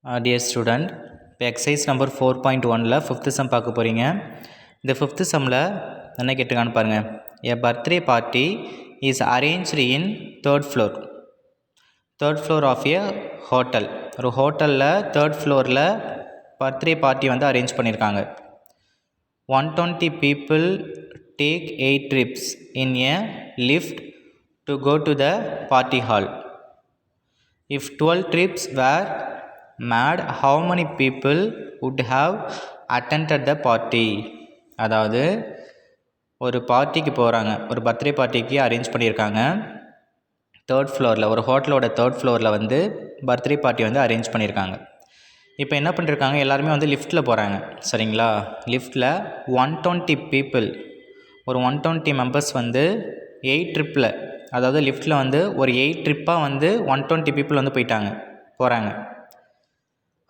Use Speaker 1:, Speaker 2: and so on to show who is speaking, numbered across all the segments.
Speaker 1: Dear student, இப்போ exercise number 4.1ல 5th sum பார்க்க போகிறீங்க. இந்த 5th sumல என்ன கேட்டிருக்கான்னு பாருங்கள். A birthday party is arranged in third floor of a hotel. ஒரு ஹோட்டலில் தேர்ட் ஃப்ளோரில் பர்த்டே பார்ட்டி வந்து அரேஞ்ச் பண்ணியிருக்காங்க. 120 people take 8 trips in a lift to go to the party hall. If 12 trips were mad, how many people would have attended the party? அதாவது ஒரு பார்ட்டிக்கு போகிறாங்க, ஒரு பர்த்டே பார்ட்டிக்கு அரேஞ்ச் பண்ணியிருக்காங்க. தேர்ட் ஃப்ளோரில், ஒரு ஹோட்டலோட தேர்ட் ஃப்ளோரில் வந்து பர்த்டே பார்ட்டி வந்து அரேஞ்ச் பண்ணியிருக்காங்க. இப்போ என்ன பண்ணியிருக்காங்க, எல்லாருமே வந்து லிஃப்ட்டில் போகிறாங்க. சரிங்களா? லிஃப்ட்டில் 120 people, ஒரு 120 மெம்பர்ஸ் வந்து 8 ட்ரிப்பில், அதாவது லிஃப்ட்டில் வந்து ஒரு 8 ட்ரிப்பாக வந்து 120 people வந்து போகிறாங்க.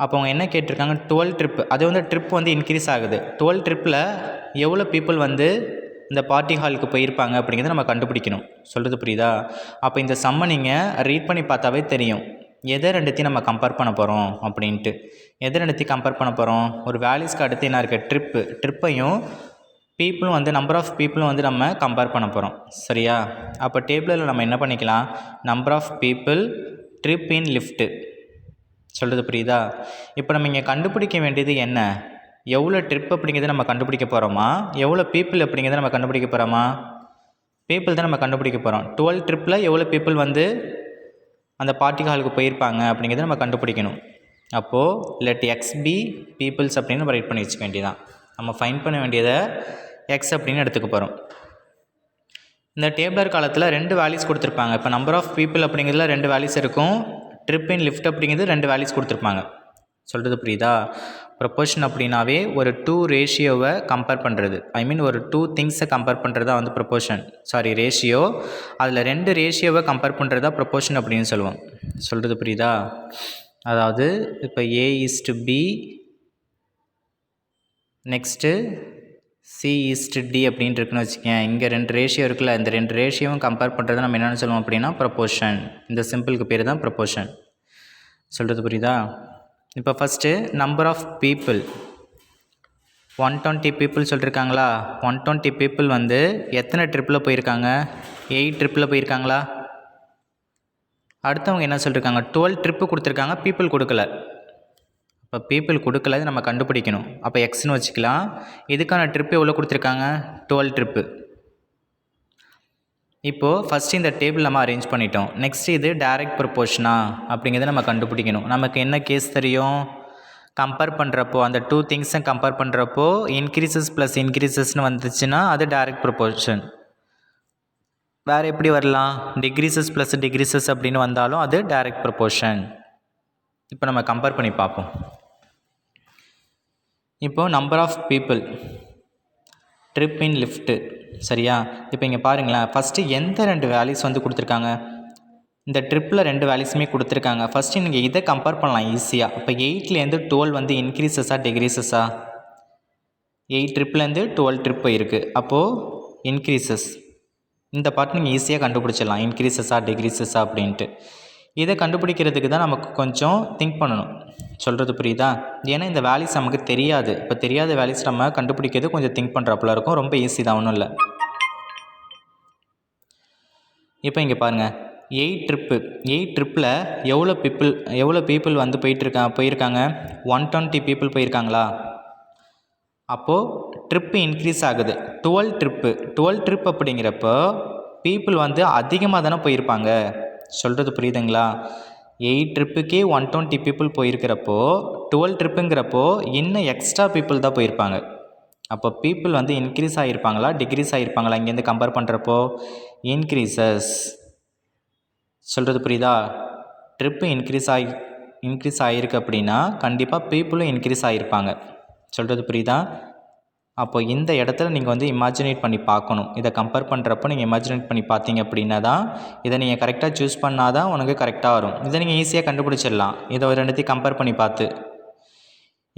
Speaker 1: அப்போ அவங்க என்ன கேட்டிருக்காங்க, 12 ட்ரிப்பு. அது வந்து ட்ரிப் வந்து இன்க்ரீஸ் ஆகுது. 12 ட்ரிப்பில் எவ்வளோ பீப்புள் வந்து இந்த பார்ட்டி ஹாலுக்கு போயிருப்பாங்க அப்படிங்கிறத நம்ம கண்டுபிடிக்கணும். சொல்கிறது புரியுதா? அப்போ இந்த சம்மை நீங்கள் ரீட் பண்ணி பார்த்தாவே தெரியும் எதை ரெண்டுத்தையும் நம்ம கம்பேர் பண்ண போகிறோம் அப்படின்ட்டு. எதை ரெண்டுத்தையும் கம்பேர் பண்ண போகிறோம்? ஒரு வேல்யூஸ்க்கு அடுத்து என்ன இருக்குது, ட்ரிப்பையும் பீப்புளும் வந்து நம்பர் ஆஃப் பீப்புளும் வந்து நம்ம கம்பேர் பண்ண போகிறோம். சரியா? அப்போ டேபிளில் நம்ம என்ன பண்ணிக்கலாம், number of people, trip in lift. சொல்கிறது புரியுதா? இப்போ நம்ம இங்கே கண்டுபிடிக்க வேண்டியது என்ன, எவ்வளோ ட்ரிப் அப்படிங்கிறத நம்ம கண்டுபிடிக்க போகிறோமா, எவ்வளோ பீப்புள் அப்படிங்கிறத நம்ம கண்டுபிடிக்க போகிறோமா? பீப்புள் தான் நம்ம கண்டுபிடிக்க போகிறோம். 12 ட்ரிப்பில் எவ்வளோ பீப்புள் வந்து அந்த பார்ட்டி ஹாலுக்கு போயிருப்பாங்க அப்படிங்கிறத நம்ம கண்டுபிடிக்கணும். அப்போது லெட் எக்ஸ் பி பீப்புள்ஸ் அப்படின்னு நம்ம ரைட் பண்ணி வச்சுக்க வேண்டியதான். நம்ம ஃபைன் பண்ண வேண்டியதை எக்ஸ் அப்படின்னு எடுத்துக்க போகிறோம். இந்த டேபிளர் காலத்தில் 2 வேல்யூஸ் கொடுத்துருப்பாங்க. இப்போ நம்பர் ஆஃப் பீப்புள் அப்படிங்கிறதுல 2 வேல்யூஸ் இருக்கும், ட்ரிப் இன் லிஃப்ட் அப்படிங்கிறது 2 வேல்யூஸ் கொடுத்துருப்பாங்க. சொல்கிறது புரியுதா? ப்ரொப்போர்ஷன் அப்படின்னாவே ஒரு 2 ரேஷியோவை கம்பேர் பண்ணுறது, ஒரு 2 திங்ஸை கம்பேர் பண்ணுறது தான் வந்து ப்ரொப்போர்ஷன், ரேஷியோ. அதில் 2 ரேஷியோவை கம்பேர் பண்ணுறது தான் ப்ரொப்போர்ஷன் அப்படின்னு சொல்லுவோம். சொல்கிறது புரியுதா? அதாவது இப்போ A:B, நெக்ஸ்ட்டு C:D அப்படின்ட்டு இருக்குன்னு வச்சுக்கேன். இங்கே 2 ரேஷியோ இருக்குல்ல, இந்த 2 ரேஷியோவும் கம்பேர் பண்ணுறது நம்ம என்னென்னு சொல்லுவோம் அப்படின்னா ப்ரொப்போர்ஷன். இந்த சிம்பிளுக்கு பேர் தான் ப்ரொப்போர்ஷன். சொல்கிறது புரியுதா? இப்போ first number of people 120 people சொல்லியிருக்காங்களா. 120 பீப்புள் வந்து எத்தனை ட்ரிப்பில் போயிருக்காங்க, 8 ட்ரிப்பில் போயிருக்காங்களா? அடுத்தவங்க என்ன சொல்லியிருக்காங்க, 12 ட்ரிப்பு கொடுத்துருக்காங்க, பீப்புள் கொடுக்கல. இப்போ பீப்புள் கொடுக்கல, நம்ம கண்டுபிடிக்கணும். அப்போ எக்ஸ்னு வச்சுக்கலாம். இதுக்கான ட்ரிப்பு எவ்வளோ கொடுத்துருக்காங்க, 12 ட்ரிப்பு. இப்போது ஃபஸ்ட்டு இந்த டேபிள் நம்ம அரேஞ்ச் பண்ணிட்டோம். நெக்ஸ்ட்டு இது டைரக்ட் ப்ரொப்போர்ஷனா அப்படிங்கிறத நம்ம கண்டுபிடிக்கணும். நமக்கு என்ன கேஸ் தெரியும், கம்பேர் பண்ணுறப்போ அந்த 2 திங்ஸை கம்பேர் பண்ணுறப்போ இன்க்ரீசஸ் ப்ளஸ் இன்க்ரீசஸ்னு வந்துச்சுன்னா அது டைரக்ட் ப்ரொப்போர்ஷன். வேறு எப்படி வரலாம், டிக்ரீசஸ் ப்ளஸ் டிக்ரீசஸ் அப்படின்னு வந்தாலும் அது டைரக்ட் ப்ரொப்போர்ஷன். இப்போ நம்ம கம்பேர் பண்ணி பார்ப்போம். இப்போது number of people, trip in lift. சரியா? இப்போ இங்கே பாருங்களேன், ஃபஸ்ட்டு எந்த 2 வேல்யூஸ் வந்து கொடுத்துருக்காங்க, இந்த ட்ரிப்பில் 2 வேல்யூஸுமே கொடுத்துருக்காங்க. ஃபஸ்ட்டு நீங்கள் இதை கம்பேர் பண்ணலாம் ஈஸியாக. இப்போ 8லேருந்து 12 வந்து இன்க்ரீசஸா டிக்ரீசஸா? 8 ட்ரிப்லேருந்து 12 ட்ரிப் இருக்குது, அப்போது இன்க்ரீசஸ். இந்த பார்ட் நீங்கள் ஈஸியாக கண்டுபிடிச்சிடலாம், இன்க்ரீசஸா டிக்ரீசஸா அப்படின்ட்டு. இதை கண்டுபிடிக்கிறதுக்கு தான் நமக்கு கொஞ்சம் திங்க் பண்ணணும். சொல்கிறது புரியுதா? ஏன்னா இந்த வேல்யூஸ் நமக்கு தெரியாது. இப்போ தெரியாத வேல்யூஸ் நம்ம கண்டுபிடிக்கிறது கொஞ்சம் திங்க் பண்ணுறப்பல இருக்கும். ரொம்ப ஈஸி தான், ஒன்றும் இல்லை. இப்போ இங்கே பாருங்கள், 8 ட்ரிப்பில் எவ்வளோ பீப்புள் வந்து போயிருக்காங்க, 120 பீப்புள் போயிருக்காங்களா? அப்போது ட்ரிப்பு இன்க்ரீஸ் ஆகுது. 12 ட்ரிப் அப்படிங்கிறப்போ பீப்புள் வந்து அதிகமாக தானே போயிருப்பாங்க. சொல்கிறது புரியுதுங்களா? 8 ட்ரிப்புக்கே 120 பீப்புள் போயிருக்கிறப்போ 12 ட்ரிப்புங்கிறப்போ இன்னும் எக்ஸ்ட்ரா பீப்புள் தான் போயிருப்பாங்க. அப்போ பீப்புள் வந்து இன்க்ரீஸ் ஆகியிருப்பாங்களா டிக்ரீஸ் ஆகியிருப்பாங்களா? இங்கேருந்து கம்பேர் பண்ணுறப்போ இன்க்ரீசஸ். சொல்கிறது புரியுதா? ட்ரிப்பு இன்க்ரீஸ் ஆகிருக்கு அப்படின்னா கண்டிப்பாக பீப்புளும் இன்க்ரீஸ் ஆகியிருப்பாங்க. சொல்கிறது புரியுதா? அப்போ இந்த இடத்துல நீங்கள் வந்து இமேஜினேட் பண்ணி பார்க்கணும். இதை கம்பேர் பண்ணுறப்போ நீங்கள் இமேஜினேட் பண்ணி பார்த்தீங்க அப்படின்னா தான் இதை நீங்கள் கரெக்டாக சூஸ் பண்ணால் தான் உனக்கு கரெக்டாக வரும். இதை நீங்கள் ஈஸியாக கண்டுபிடிச்சிடலாம், இதை ஒரு 2த்தையும் கம்பேர் பண்ணி பார்த்து.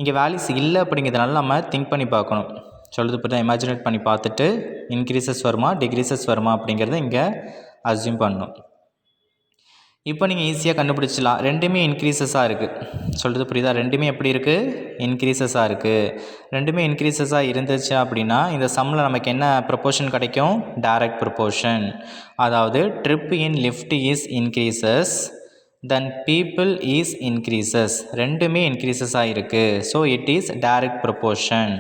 Speaker 1: இங்கே வேல்யூஸ் இல்லை அப்படிங்கிறதுனால நம்ம திங்க் பண்ணி பார்க்கணும். சொல்கிறது புரியுதா? இமேஜினேட் பண்ணி பார்த்துட்டு இன்க்ரீசஸ் வருமா டிக்ரீசஸ் வருமா அப்படிங்கிறத இங்கே அஸ்யூம் பண்ணணும். இப்போ நீங்கள் ஈஸியாக கண்டுபிடிச்சிடலாம். ரெண்டுமே இன்க்ரீசஸாக இருக்குது. சொல்கிறது புரியுதா? ரெண்டுமே எப்படி இருக்குது? இன்க்ரீசஸாக இருக்குது. ரெண்டுமே இன்க்ரீசஸாக இருந்துச்சு அப்படின்னா இந்த சம்மில் நமக்கு என்ன ப்ரொப்போர்ஷன் கிடைக்கும்? Direct proportion. அதாவது trip in lift is increases then people is increases. ரெண்டுமே இன்க்ரீசஸாக இருக்குது. So it is direct proportion.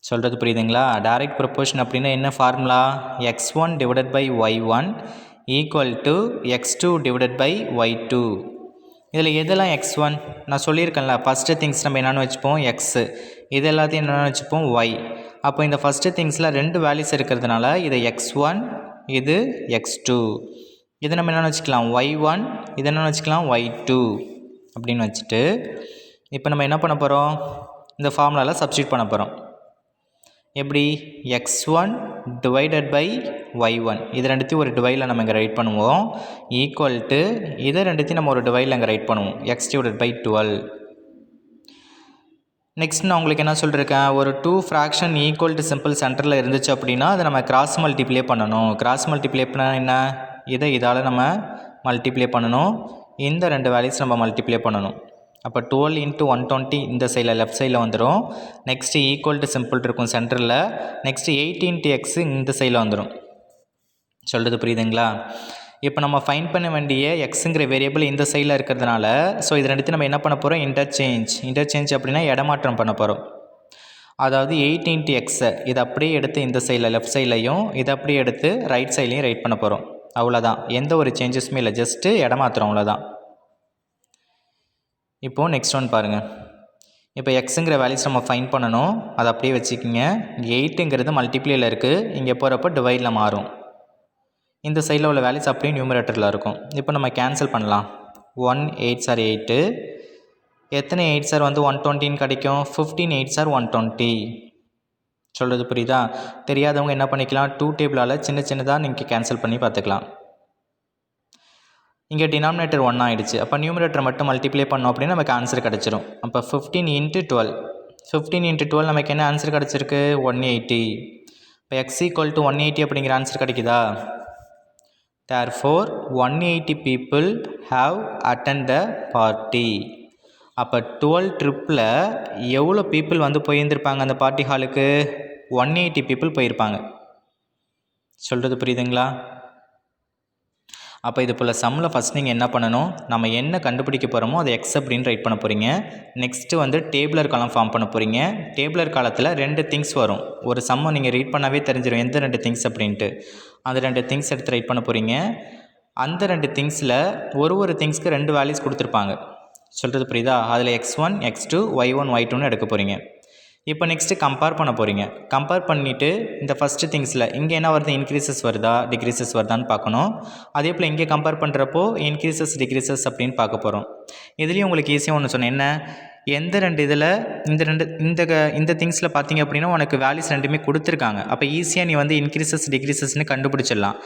Speaker 1: சொல்கிறது புரியுதுங்களா? டைரக்ட் ப்ரொப்போர்ஷன் அப்படின்னா என்ன formula? x1 divided by y1 equal to x2 divided by y2. இதில் எதெல்லாம் x1? நான் சொல்லியிருக்கேன்ல, ஃபஸ்ட்டு திங்ஸ் நம்ம என்னென்னு வச்சுப்போம்? x. இது எல்லாத்தையும் என்னென்னு வச்சுப்போம்? y. அப்போ இந்த ஃபஸ்ட்டு திங்ஸில் ரெண்டு வேல்யூஸ் இருக்கிறதுனால இது x1, இது x2. இது நம்ம என்னென்னு வச்சுக்கலாம்? y1. இது என்னென்னு வச்சுக்கலாம்? y2 அப்படின்னு வச்சுட்டு இப்போ நம்ம என்ன பண்ண போகிறோம்? இந்த ஃபார்முலாவில் சப்ஸ்டியூட் பண்ண போகிறோம். எப்படி? x1 divided by y1. இது ரெண்டுத்தையும் ஒரு டிவைடில் நம்ம இங்கே ரைட் பண்ணுவோம். ஈக்குவல் டு இதை ரெண்டுத்தையும் நம்ம ஒரு டிவைடில் இங்கே ரைட் பண்ணுவோம். x divided by 12. நெக்ஸ்ட் நான் உங்களுக்கு என்ன சொல்லியிருக்கேன்? ஒரு 2 ஃப்ராக்ஷன் ஈக்குவல் டு சிம்பிள் சென்டரில் இருந்துச்சு அப்படின்னா அதை நம்ம கிராஸ் மல்டிப்ளே பண்ணணும். கிராஸ் மல்டிப்ளே பண்ணால் என்ன? இதால் நம்ம மல்டிப்ளே பண்ணணும். இந்த ரெண்டு வேல்யூஸ் நம்ம மல்டிப்ளே பண்ணணும். அப்போ 12 × 120 இந்த சைடில் லெஃப்ட் சைடில் வந்துடும். நெக்ஸ்ட்டு ஈக்குவல் டு சிம்பிள் இருக்கும் சென்டரில். நெக்ஸ்ட்டு 8 × x இந்த சைடில் வந்துடும். சொல்கிறது புரியுதுங்களா? இப்போ நம்ம ஃபைண்ட் பண்ண வேண்டிய எக்ஸுங்கிற வேரியபிள் இந்த சைடில் இருக்கிறதுனால ஸோ இது ரெண்டுத்தையும் நம்ம என்ன பண்ண போகிறோம்? இன்டர்சேஞ்ச் அப்படின்னா இடமாற்றம் பண்ண போகிறோம். அதாவது 8 × x இதை அப்படியே எடுத்து இந்த சைடில் லெஃப்ட் சைட்லையும் இதை அப்படியே எடுத்து ரைட் சைட்லையும் ரைட் பண்ண போகிறோம். அவ்வளோதான். எந்த ஒரு சேஞ்சஸுமே இல்லை, ஜஸ்ட்டு இடமாத்திரம், அவ்வளோதான். இப்போது நெக்ஸ்ட் ஒன் பாருங்கள். இப்போ எக்ஸுங்கிற வேல்யூஸ் நம்ம ஃபைண்ட் பண்ணணும். அதை அப்படியே வச்சுக்கிங்க. 8ங்கிறது மல்டிப்ளேயில் இருக்குது, இங்கே போகிறப்போ டிவைடில் மாறும். இந்த சைடில் உள்ள வேல்யூஸ் அப்படியே நியூமரேட்டரில் இருக்கும். இப்போ நம்ம கேன்சல் பண்ணலாம். 1 8 சார் 8. எத்தனை 8 சார் வந்து 120 கிடைக்கும்? 15 8 சார் 120. சொல்கிறது புரியுதா? தெரியாதவங்க என்ன பண்ணிக்கலாம்? 2 டேபிளால் சின்ன சின்னதாக நீங்கள் கேன்சல் பண்ணி பார்த்துக்கலாம். இங்கே டினாமினேட்டர் 1 ஆகிடுச்சு. அப்போ நியூமரேட்டர் மட்டும் மல்டிப்ளை பண்ணோம் அப்படின்னா நமக்கு ஆன்சர் கிடச்சிரும். அப்போ 15 × 12. 15 × 12 நமக்கு என்ன ஆன்சர் கிடச்சிருக்கு? 180. இப்போ x = 180 அப்படிங்கிற ஆன்சர் கிடைக்குதா? Therefore 180 people have attended the party. அப்போ 12 ட்ரிப்பில் எவ்வளோ பீப்புள் வந்து போயிருந்திருப்பாங்க அந்த பார்ட்டி ஹாலுக்கு? 180 பீப்புள் போயிருப்பாங்க. சொல்கிறது புரியுதுங்களா? அப்போ இது போல் சம்மில் ஃபஸ்ட் நீங்கள் என்ன பண்ணணும்? நம்ம என்ன கண்டுபிடிக்க போகிறோமோ அதை எக்ஸ் அப்படின்னு ரைட் பண்ண போகிறீங்க. நெக்ஸ்ட்டு வந்து டேபிளர் காலம் ஃபார்ம் பண்ண போகிறீங்க. டேபிளர் காலத்தில் 2 திங்ஸ் வரும். ஒரு சம்மை நீங்கள் ரீட் பண்ணாவே தெரிஞ்சிடும் எந்த 2 திங்ஸ் அப்படின்ட்டு. அந்த 2 திங்ஸ் எடுத்து ரைட் பண்ண போகிறீங்க. அந்த 2 திங்ஸில் ஒரு திங்ஸ்க்கு 2 வேல்யூஸ் கொடுத்துருப்பாங்க. சொல்கிறது புரியுதா? அதில் x1 x2 y1 y2ன்னு எடுக்க போகிறீங்க. இப்போ நெக்ஸ்ட்டு கம்பேர் பண்ண போகிறீங்க. கம்பேர் பண்ணிவிட்டு இந்த ஃபஸ்ட்டு திங்ஸில் இங்கே என்ன வருது? இன்க்ரீசஸ் வருதா டிக்ரீசஸ் வருதான்னு பார்க்கணும். அதே போல் இங்கே கம்பேர் பண்ணுறப்போ இன்க்ரீசஸ் டிக்ரீசஸ் அப்படின்னு பார்க்க போகிறோம். இதுலேயும் உங்களுக்கு ஈஸியாக ஒன்று சொன்னேன். என்ன? எந்த 2 இதில் இந்த திங்ஸில் பார்த்தீங்க அப்படின்னா உனக்கு வேல்யூஸ் ரெண்டுமே கொடுத்துருக்காங்க. அப்போ ஈஸியாக நீ வந்து இன்க்ரீசஸ் டிக்ரீசஸ்ன்னு கண்டுபிடிச்சிடலாம்.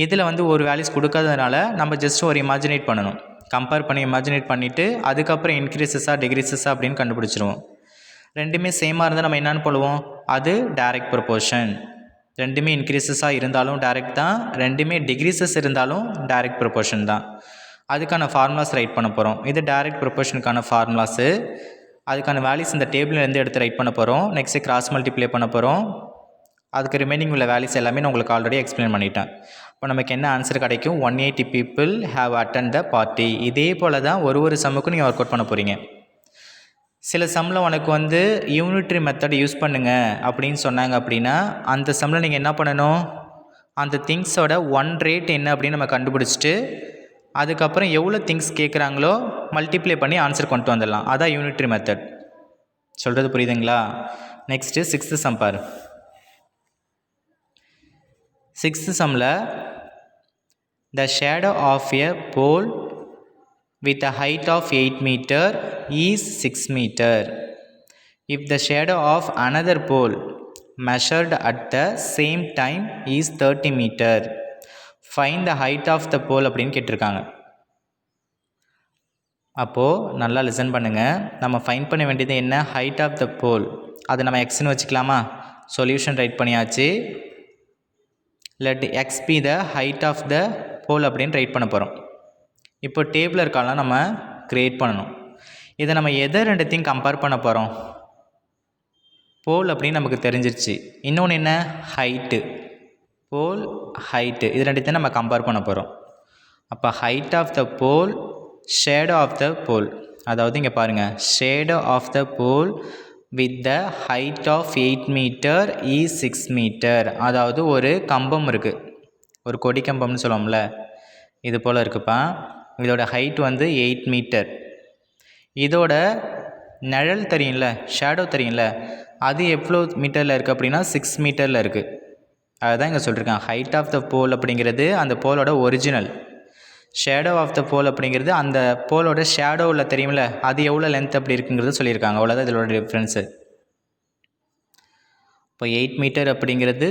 Speaker 1: இதில் வந்து ஒரு வேல்யூஸ் கொடுக்காததுனால நம்ம ஜஸ்ட் ஒரு இமேஜினேட் பண்ணணும். கம்பேர் பண்ணி இமேஜினேட் பண்ணிவிட்டு அதுக்கப்புறம் இன்க்ரீசஸாக டிக்ரீசஸாக அப்படின்னு கண்டுபிடிச்சிருவோம். ரெண்டுமே சேமாக இருந்தால் நம்ம என்னென்னு போடுவோம்? அது டைரக்ட் ப்ரொப்போர்ஷன். ரெண்டுமே இன்க்ரீசஸாக இருந்தாலும் டைரக்ட் தான், ரெண்டுமே டிக்ரீசஸ் இருந்தாலும் டைரக்ட் ப்ரொப்போர்ஷன் தான். அதுக்கான ஃபார்முலாஸ் ரைட் பண்ண போகிறோம். இது டைரக்ட் ப்ரொப்போர்ஷனுக்கான ஃபார்முலாஸு. அதுக்கான வேல்யூஸ் இந்த டேபிள்லேருந்து எடுத்து ரைட் பண்ண போகிறோம். நெக்ஸ்ட்டு கிராஸ் மல்டிப்ளை பண்ண போகிறோம். அதுக்கு ரிமைனிங் உள்ள வேல்யூஸ் எல்லாமே நான் உங்களுக்கு ஆல்ரெடி எக்ஸ்பிளைன் பண்ணிட்டேன். இப்போ நமக்கு என்ன ஆன்சர் கிடைக்கும்? 180 people have attended the party. இதே போல் தான் ஒரு சம்முக்கும் நீங்கள் ஒர்க் அவுட் பண்ண போகிறீங்க. சில சம்மில் உனக்கு வந்து யூனிட்ரி மெத்தட் யூஸ் பண்ணுங்கள் அப்படின்னு சொன்னாங்க அப்படின்னா அந்த சம்மில் நீங்கள் என்ன பண்ணணும்? அந்த திங்ஸோட 1 ரேட் என்ன அப்படின்னு நம்ம கண்டுபிடிச்சிட்டு அதுக்கப்புறம் எவ்வளோ திங்ஸ் கேட்குறாங்களோ மல்டிப்ளை பண்ணி ஆன்சர் கொண்டு வந்துடலாம். அதான் யூனிட்ரி மெத்தட். சொல்கிறது புரியுதுங்களா? நெக்ஸ்ட்டு 6th சம் பாரு. 6th சம்மில் the shadow of a pole with a height of 8 meter is 6 meter. If the shadow of another pole measured at the same time is 30 meter, find the height of the pole அப்படின்னு கேட்டிருக்காங்க. அப்போது நல்லா listen பண்ணுங்கள். நம்ம find பண்ண வேண்டியது என்ன? Height of the போல். அதை நம்ம எக்ஸ்ன்னு வச்சுக்கலாமா? சொல்யூஷன் ரைட் பண்ணியாச்சு. let x be the height of the போல் அப்படின்னு ரைட் பண்ண போகிறோம். இப்போ டேபிள் இருக்காலாம் நம்ம க்ரியேட் பண்ணணும். இதை நம்ம எதை ரெண்டுத்தையும் கம்பேர் பண்ண போகிறோம்? போல் அப்படின்னு நமக்கு தெரிஞ்சிருச்சு. இன்னொன்று என்ன? ஹைட்டு. போல், ஹைட்டு, இது ரெண்டுத்தையும் நம்ம கம்பேர் பண்ண போகிறோம். அப்போ height of the pole, shadow of the pole. அதாவது இங்கே பாருங்கள், shadow of the pole with the height of 8 metre is 6 metre. அதாவது ஒரு கம்பம் இருக்குது, ஒரு கொடி கம்பம்னு சொல்லுவோம்ல, இது போல் இருக்குப்பா. இதோட ஹைட் வந்து 8 மீட்டர். இதோட நிழல் தெரியும்ல, ஷேடோ தெரியும்ல, அது எவ்வளோ மீட்டரில் இருக்குது அப்படின்னா 6 மீட்டரில் இருக்குது. அதுதான் இங்கே சொல்லியிருக்காங்க. ஹைட் ஆஃப் த போல் அப்படிங்கிறது அந்த போலோட ஒரிஜினல். ஷேடோ ஆஃப் த போல் அப்படிங்கிறது அந்த போலோட ஷேடோவில் தெரியும்ல, அது எவ்வளோ லென்த் அப்படி இருக்குங்கிறது சொல்லியிருக்காங்க. அவ்வளோதான் இதோட டிஃப்ரென்ஸு. இப்போ 8 மீட்டர் அப்படிங்கிறது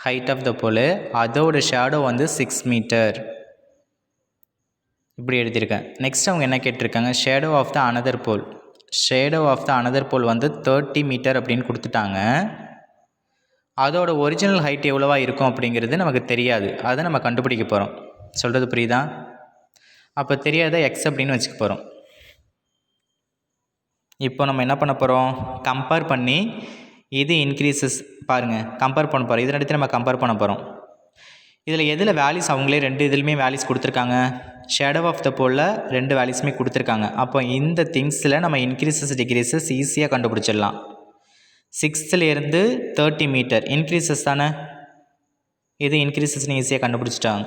Speaker 1: ஹைட் ஆஃப் த போல், அதோட ஷேடோ வந்து 6 மீட்டர். இப்படி எழுதியிருக்கேன். நெக்ஸ்ட் அவங்க என்ன கேட்டிருக்காங்க? Shadow of the another pole. Shadow of the another pole வந்து 30 மீட்டர் அப்படின்னு கொடுத்துட்டாங்க. அதோட ஒரிஜினல் ஹைட் எவ்வளோவா இருக்கும் அப்படிங்கிறது நமக்கு தெரியாது. அதை நம்ம கண்டுபிடிக்க போகிறோம். சொல்கிறது புரியுதா? அப்போ தெரியாத எக்ஸ் அப்படின்னு வச்சுக்க போகிறோம். இப்போ நம்ம என்ன பண்ண போகிறோம்? கம்பேர் பண்ணி இது இன்க்ரீசஸ் பாருங்கள், கம்பேர் பண்ண போகிறோம். இது ரெண்டுத்தையும் நம்ம கம்பேர் பண்ண போகிறோம். இதில் எதில் வேல்யூஸ் அவங்களே ரெண்டு இதுலையுமே வேல்யூஸ் கொடுத்துருக்காங்க. ஷேடோ ஆஃப் த போலில் 2 வேல்யூஸுமே கொடுத்துருக்காங்க. அப்போ இந்த திங்ஸில் நம்ம இன்க்ரீசஸ் டிக்ரீசஸ் ஈஸியாக கண்டுபிடிச்சிடலாம். 6லேருந்து 30 மீட்டர் இன்க்ரீசஸ் தானே, இது இன்க்ரீசஸ்னு ஈஸியாக கண்டுபிடிச்சிட்டாங்க.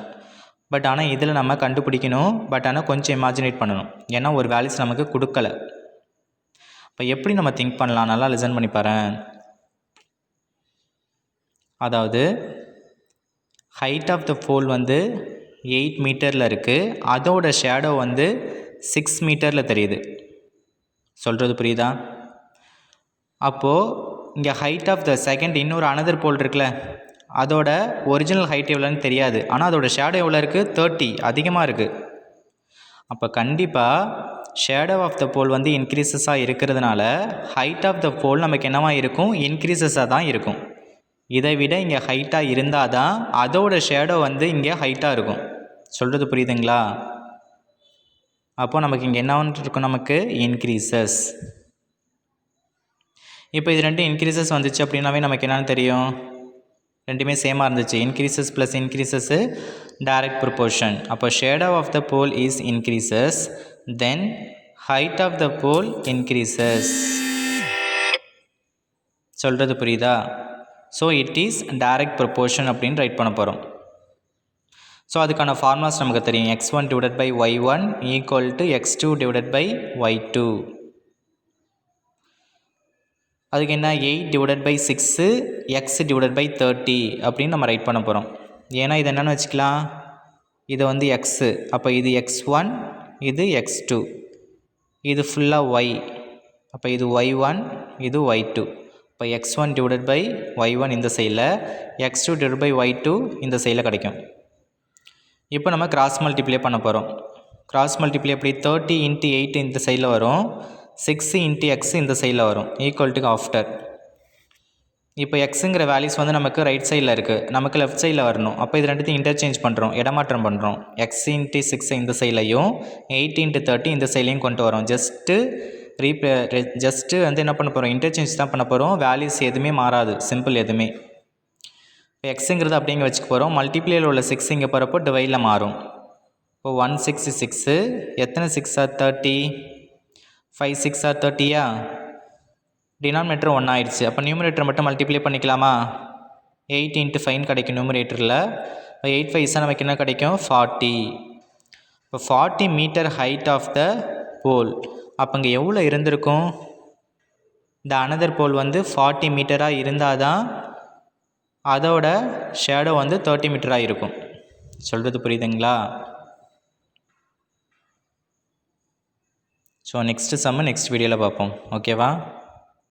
Speaker 1: பட் ஆனால் இதில் நம்ம கண்டுபிடிக்கணும். பட் ஆனால் கொஞ்சம் இமேஜினேட் பண்ணணும், ஏன்னா ஒரு வேல்யூஸ் நமக்கு கொடுக்கல. இப்போ எப்படி நம்ம திங்க் பண்ணலாம்? நல்லா லிசன் பண்ணி பாருங்கள். அதாவது ஹைட் ஆஃப் த போல் வந்து 8 மீட்டரில் இருக்குது, அதோட ஷேடோ வந்து 6 மீட்டரில் தெரியுது. சொல்கிறது புரியுதா? அப்போது இங்கே ஹைட் ஆஃப் த செகண்ட் இன்னொரு அனதர் போல் இருக்குல்ல, அதோட ஒரிஜினல் ஹைட் எவ்வளோன்னு தெரியாது, ஆனால் அதோட ஷேடோ எவ்வளோ இருக்குது? 30, அதிகமாக இருக்குது. அப்போ கண்டிப்பாக ஷேடோ ஆஃப் த போல் வந்து இன்க்ரீசஸாக இருக்கிறதுனால ஹைட் ஆஃப் த போல் நமக்கு என்னவாக இருக்கும்? இன்க்ரீசஸாக தான் இருக்கும். இதை விட இங்கே ஹைட்டாக இருந்தால் தான் அதோட ஷேடோ வந்து இங்கே ஹைட்டாக இருக்கும். சொல்கிறது புரியுதுங்களா? அப்போது நமக்கு இங்கே என்ன இருக்கும்? நமக்கு இன்க்ரீசஸ். இப்போ இது ரெண்டும் இன்க்ரீசஸ் வந்துச்சு அப்படின்னாவே நமக்கு என்னென்னு தெரியும்? ரெண்டுமே சேமாக இருந்துச்சு. Increases plus increases direct proportion. அப்போ shadow of the pole is increases, then height of the pole increases. சொல்கிறது புரியுதா? So it is direct proportion அப்படின்னு ரைட் பண்ண போகிறோம். ஸோ அதுக்கான ஃபார்முலாஸ் நமக்கு தெரியும். x1 divided by y1 equal to x2 divided by y2. அதுக்கு என்ன? 8 divided by 6 x divided by 30 அப்படின்னு நம்ம ரைட் பண்ண போகிறோம். ஏன்னா இது என்னென்னு வச்சுக்கலாம், இது வந்து எக்ஸு, அப்போ இது x1, இது x2, இது ஃபுல்லாக y, அப்போ இது y1, இது y2. இப்போ x1 டிவைடட் பை y1 இந்த சைடில், x2 டிவைடட் பை y2 இந்த சைடில் கிடைக்கும். இப்போ நம்ம கிராஸ் மல்டிப்ளை பண்ண போகிறோம். கிராஸ் மல்டிப்ளை எப்படி? 30 இன்ட்டு 8 இந்த சைடில் வரும், 6 இன்ட்டு எக்ஸ் இந்த சைடில் வரும், ஈக்குவல் டு ஆஃப்டர். இப்போ எக்ஸுங்கிற வேல்யூஸ் வந்து நமக்கு ரைட் சைடில் இருக்குது, நமக்கு லெஃப்ட் சைடில் வரணும். அப்போ இது ரெண்டுத்தையும் இன்டர்சேஞ்ச் பண்ணுறோம், இடமாற்றம் பண்ணுறோம். எக்ஸ் இன்ட்டு 6 இந்த சைட்லையும் 8 இன்ட்டு 30 இந்த சைட்லையும் கொண்டு வரோம். ஜஸ்ட்டு வந்து என்ன பண்ண போகிறோம்? இன்டர்சேஞ்ச் தான் பண்ண போகிறோம். வேல்யூஸ் எதுவுமே மாறாது, சிம்பிள் எதுவுமே. இப்போ எக்ஸுங்கிறது அப்படிங்க வச்சுக்க போகிறோம். மல்டிப்ளேயில் உள்ள 6 இங்கே போகிறப்போ டிவைடில் மாறும். இப்போ 1 6 6, எத்தனை 6 ஆர் 30? 5 6 ஆர் 30யா? டினாமினேட்டர் 1 ஆயிடுச்சு. அப்போ நியூமரேட்டர் மட்டும் மல்டிப்ளை பண்ணிக்கலாமா? 8 இன்ட்டு 5 கிடைக்கும் நியூமரேட்டரில். இப்போ 8 5 நமக்கு என்ன கிடைக்கும்? 40. இப்போ 40 மீட்டர் ஹைட் ஆஃப் த போல். அப்போ இங்கே எவ்வளோ இருந்திருக்கும்? இந்த அனதர் போல் வந்து 40 மீட்டராக இருந்தால் தான் அதோட ஷேடோ வந்து 30 மீட்டராக இருக்கும். சொல்கிறது புரியுதுங்களா? ஸோ நெக்ஸ்ட்டு சம்மு நெக்ஸ்ட் வீடியோவில் பார்ப்போம். ஓகேவா?